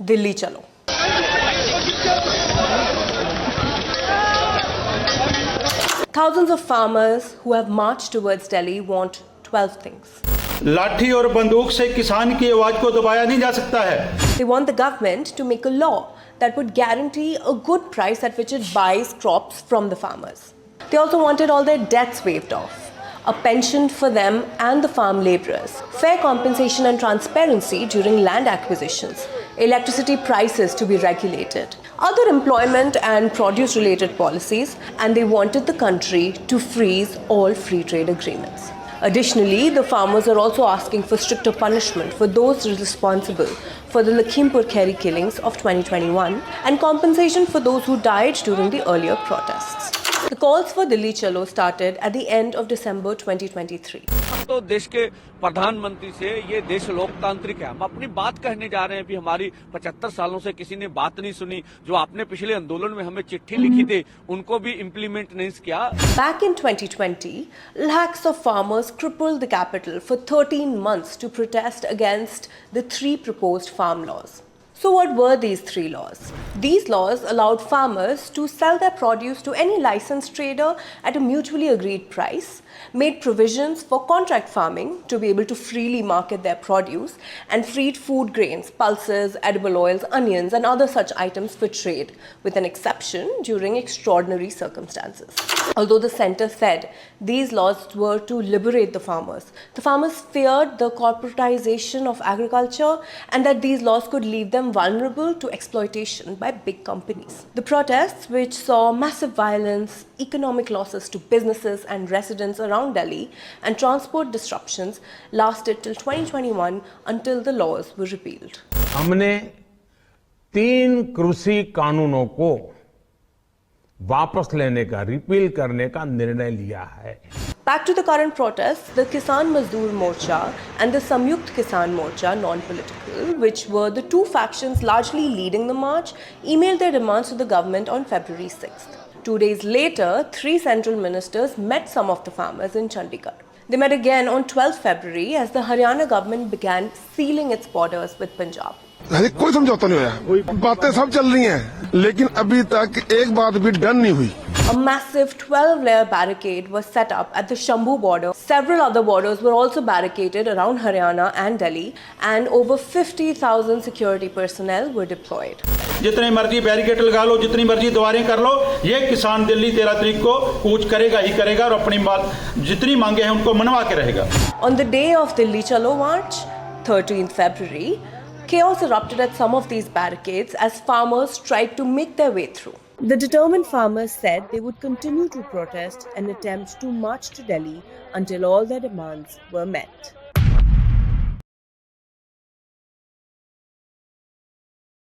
Delhi Chalo. Thousands of farmers who have marched towards Delhi want 12 things. लाठी और बंदूक से किसान की आवाज को दबाया नहीं जा सकता है. They want the government to make a law that would guarantee a good price at which it buys crops from the farmers. They also wanted all their debts waived off, a pension for them and the farm laborers, fair compensation and transparency during land acquisitions, electricity prices to be regulated, other employment and produce related policies, and they wanted the country to freeze all free trade agreements. Additionally, the farmers are also asking for stricter punishment for those responsible for the Lakhimpur Kheri killings of 2021 and compensation for those who died during the earlier protests. The calls for Delhi Chalo started at the end of December 2023. तो देश के प्रधानमंत्री से ये देश लोकतांत्रिक है, हम अपनी बात कहने जा रहे हैं भी हमारी 75 सालों से किसी ने बात नहीं सुनी, जो आपने पिछले आंदोलन में हमें चिट्ठी लिखी थी उनको भी इम्प्लीमेंट नहीं किया. Back in 2020, lakhs of farmers crippled the capital for 13 months to protest against the 3 proposed farm laws. So what were these 3 laws? These laws allowed farmers to sell their produce to any licensed trader at a mutually agreed price, made provisions for contract farming to be able to freely market their produce, and freed food grains, pulses, edible oils, onions, and other such items for trade, with an exception during extraordinary circumstances. Although the centre said these laws were to liberate the farmers feared the corporatization of agriculture and that these laws could leave them vulnerable to exploitation by big companies. The protests, which saw massive violence, economic losses to businesses and residents around Delhi, and transport disruptions, lasted till 2021 until the laws were repealed. हमने 3 कृषि कानूनों को वापस लेने का, repeal करने का निर्णय लिया है. Back to the current protests, the Kisan Mazdoor Morcha and the Samyukt Kisan Morcha, non-political, which were the 2 factions largely leading the march, emailed their demands to the government on February 6th. 2 days later, 3 central ministers met some of the farmers in Chandigarh. They met again on 12 February as the Haryana government began sealing its borders with Punjab. कोई समझौता नहीं होया, बातें सब चल रही हैं, लेकिन अभी तक एक बात भी डन नहीं हुई. A massive 12-layer barricade was set up at the Shambhu border. Several other borders were also barricaded around Haryana and Delhi, and over 50,000 security personnel were deployed. जितने मर्जी बैरिकेड लगा लो, जितनी मर्जी दीवारें कर लो, ये किसान दिल्ली 13 तारीख को कूच करेगा ही करेगा और अपनी बात जितनी मांगे हैं उनको मनवा के रहेगा. On the day of the Delhi Chalo march, 13th February, chaos erupted at some of these barricades as farmers tried to make their way through. The determined farmers said they would continue to protest and attempt to march to Delhi until all their demands were met.